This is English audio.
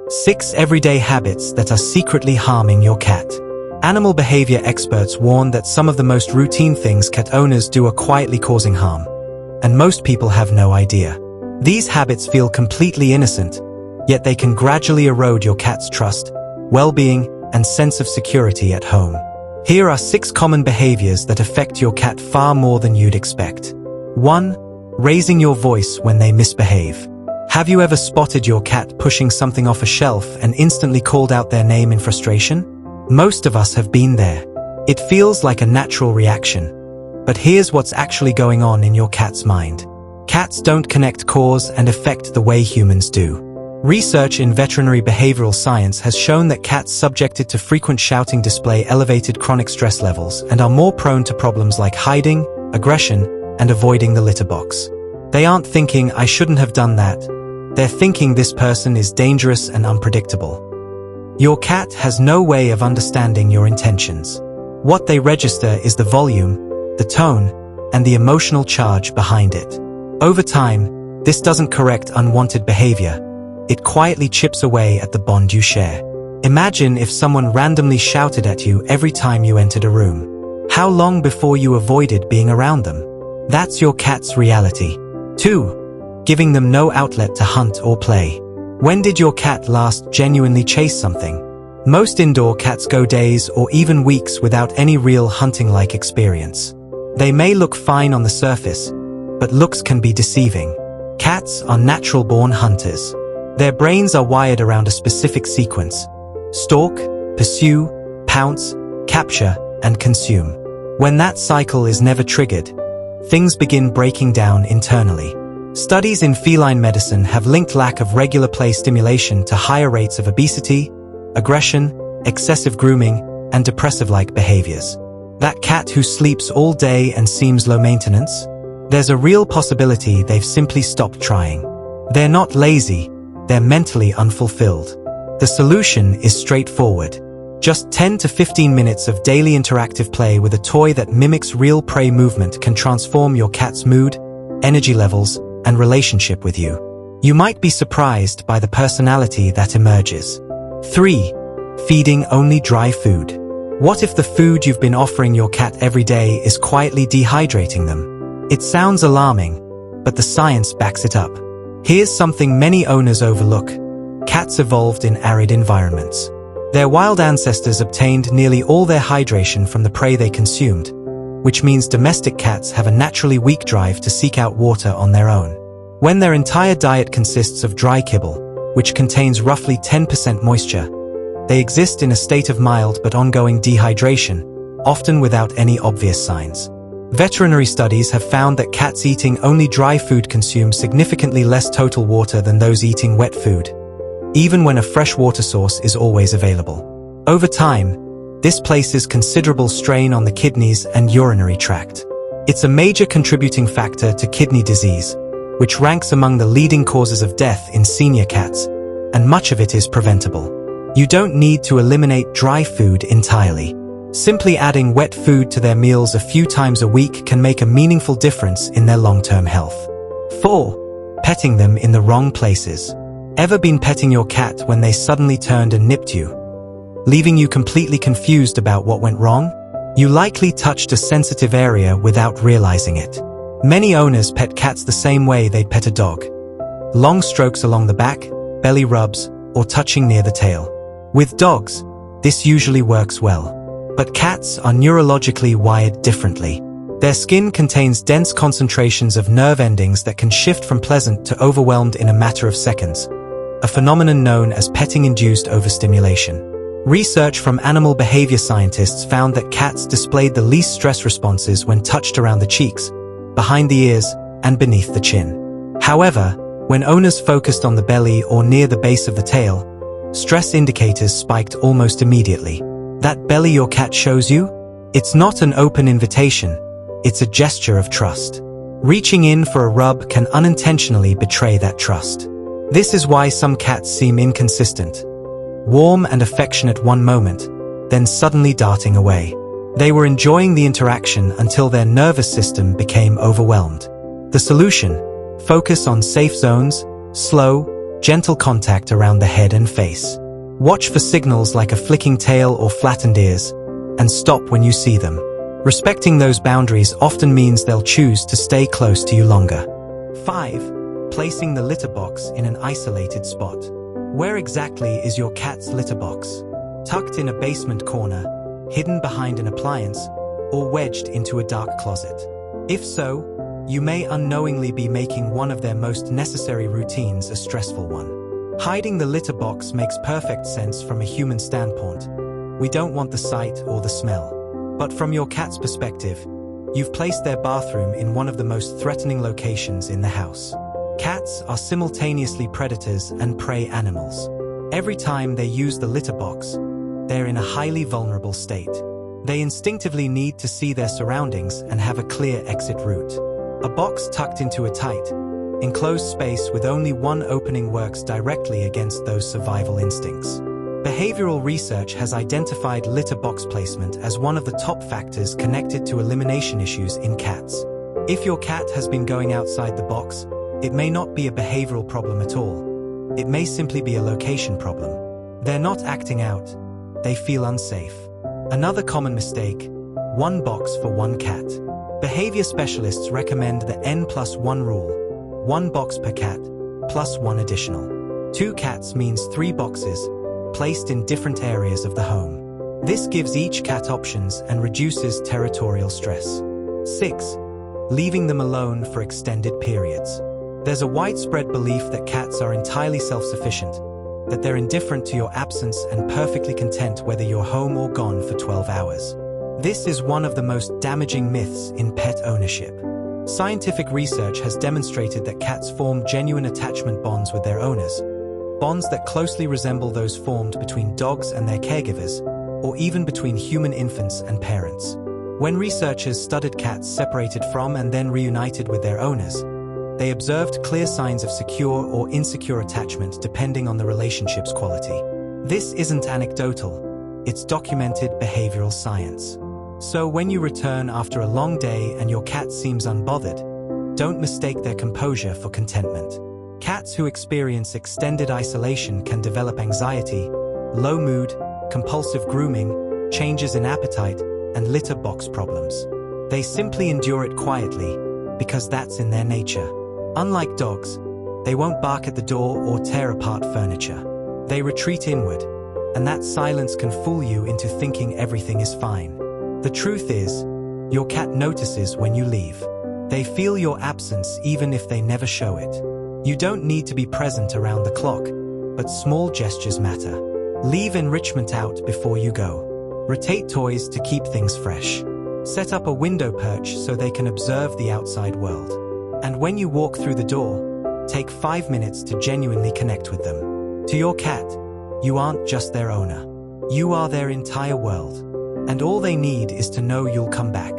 6 everyday habits that are secretly harming your cat. Animal behavior experts warn that some of the most routine things cat owners do are quietly causing harm, and most people have no idea. These habits feel completely innocent, yet they can gradually erode your cat's trust, well-being, and sense of security at home. Here are 6 common behaviors that affect your cat far more than you'd expect. 1. Raising your voice when they misbehave. Have you ever spotted your cat pushing something off a shelf and instantly called out their name in frustration? Most of us have been there. It feels like a natural reaction, but here's what's actually going on in your cat's mind. Cats don't connect cause and effect the way humans do. Research in veterinary behavioral science has shown that cats subjected to frequent shouting display elevated chronic stress levels and are more prone to problems like hiding, aggression, and avoiding the litter box. They aren't thinking, "I shouldn't have done that." They're thinking, "This person is dangerous and unpredictable." Your cat has no way of understanding your intentions. What they register is the volume, the tone, and the emotional charge behind it. Over time, this doesn't correct unwanted behavior. It quietly chips away at the bond you share. Imagine if someone randomly shouted at you every time you entered a room. How long before you avoided being around them? That's your cat's reality. 2. Giving them no outlet to hunt or play. When did your cat last genuinely chase something? Most indoor cats go days or even weeks without any real hunting-like experience. They may look fine on the surface, but looks can be deceiving. Cats are natural-born hunters. Their brains are wired around a specific sequence: stalk, pursue, pounce, capture, and consume. When that cycle is never triggered, things begin breaking down internally. Studies in feline medicine have linked lack of regular play stimulation to higher rates of obesity, aggression, excessive grooming, and depressive-like behaviors. That cat who sleeps all day and seems low maintenance? There's a real possibility they've simply stopped trying. They're not lazy, they're mentally unfulfilled. The solution is straightforward. Just 10 to 15 minutes of daily interactive play with a toy that mimics real prey movement can transform your cat's mood, energy levels, and relationship with you. You might be surprised by the personality that emerges. 3. Feeding only dry food. What if the food you've been offering your cat every day is quietly dehydrating them? It sounds alarming, but the science backs it up. Here's something many owners overlook. Cats evolved in arid environments. Their wild ancestors obtained nearly all their hydration from the prey they consumed, which means domestic cats have a naturally weak drive to seek out water on their own. When their entire diet consists of dry kibble, which contains roughly 10% moisture, they exist in a state of mild but ongoing dehydration, often without any obvious signs. Veterinary studies have found that cats eating only dry food consume significantly less total water than those eating wet food, even when a fresh water source is always available. Over time, this places considerable strain on the kidneys and urinary tract. It's a major contributing factor to kidney disease, which ranks among the leading causes of death in senior cats, and much of it is preventable. You don't need to eliminate dry food entirely. Simply adding wet food to their meals a few times a week can make a meaningful difference in their long-term health. 4. Petting them in the wrong places. Ever been petting your cat when they suddenly turned and nipped you, leaving you completely confused about what went wrong? You likely touched a sensitive area without realizing it. Many owners pet cats the same way they'd pet a dog. Long strokes along the back, belly rubs, or touching near the tail. With dogs, this usually works well. But cats are neurologically wired differently. Their skin contains dense concentrations of nerve endings that can shift from pleasant to overwhelmed in a matter of seconds, a phenomenon known as petting-induced overstimulation. Research from animal behavior scientists found that cats displayed the least stress responses when touched around the cheeks, behind the ears, and beneath the chin. However, when owners focused on the belly or near the base of the tail, stress indicators spiked almost immediately. That belly your cat shows you? It's not an open invitation, it's a gesture of trust. Reaching in for a rub can unintentionally betray that trust. This is why some cats seem inconsistent. Warm and affectionate one moment, then suddenly darting away. They were enjoying the interaction until their nervous system became overwhelmed. The solution: focus on safe zones, slow, gentle contact around the head and face. Watch for signals like a flicking tail or flattened ears, and stop when you see them. Respecting those boundaries often means they'll choose to stay close to you longer. 5. Placing the litter box in an isolated spot. Where exactly is your cat's litter box? Tucked in a basement corner, hidden behind an appliance, or wedged into a dark closet? If so, you may unknowingly be making one of their most necessary routines a stressful one. Hiding the litter box makes perfect sense from a human standpoint. We don't want the sight or the smell. But from your cat's perspective, you've placed their bathroom in one of the most threatening locations in the house. Cats are simultaneously predators and prey animals. Every time they use the litter box, they're in a highly vulnerable state. They instinctively need to see their surroundings and have a clear exit route. A box tucked into a tight, enclosed space with only one opening works directly against those survival instincts. Behavioral research has identified litter box placement as one of the top factors connected to elimination issues in cats. If your cat has been going outside the box, it may not be a behavioral problem at all. It may simply be a location problem. They're not acting out. They feel unsafe. Another common mistake: one box for one cat. Behavior specialists recommend the N+1 rule. One box per cat, plus one additional. 2 cats means 3 boxes, placed in different areas of the home. This gives each cat options and reduces territorial stress. 6. Leaving them alone for extended periods. There's a widespread belief that cats are entirely self-sufficient, that they're indifferent to your absence and perfectly content whether you're home or gone for 12 hours. This is one of the most damaging myths in pet ownership. Scientific research has demonstrated that cats form genuine attachment bonds with their owners, bonds that closely resemble those formed between dogs and their caregivers, or even between human infants and parents. When researchers studied cats separated from and then reunited with their owners, they observed clear signs of secure or insecure attachment depending on the relationship's quality. This isn't anecdotal, it's documented behavioral science. So when you return after a long day and your cat seems unbothered, don't mistake their composure for contentment. Cats who experience extended isolation can develop anxiety, low mood, compulsive grooming, changes in appetite, and litter box problems. They simply endure it quietly, because that's in their nature. Unlike dogs, they won't bark at the door or tear apart furniture. They retreat inward, and that silence can fool you into thinking everything is fine. The truth is, your cat notices when you leave. They feel your absence even if they never show it. You don't need to be present around the clock, but small gestures matter. Leave enrichment out before you go. Rotate toys to keep things fresh. Set up a window perch so they can observe the outside world. And when you walk through the door, take 5 minutes to genuinely connect with them. To your cat, you aren't just their owner. You are their entire world. And all they need is to know you'll come back.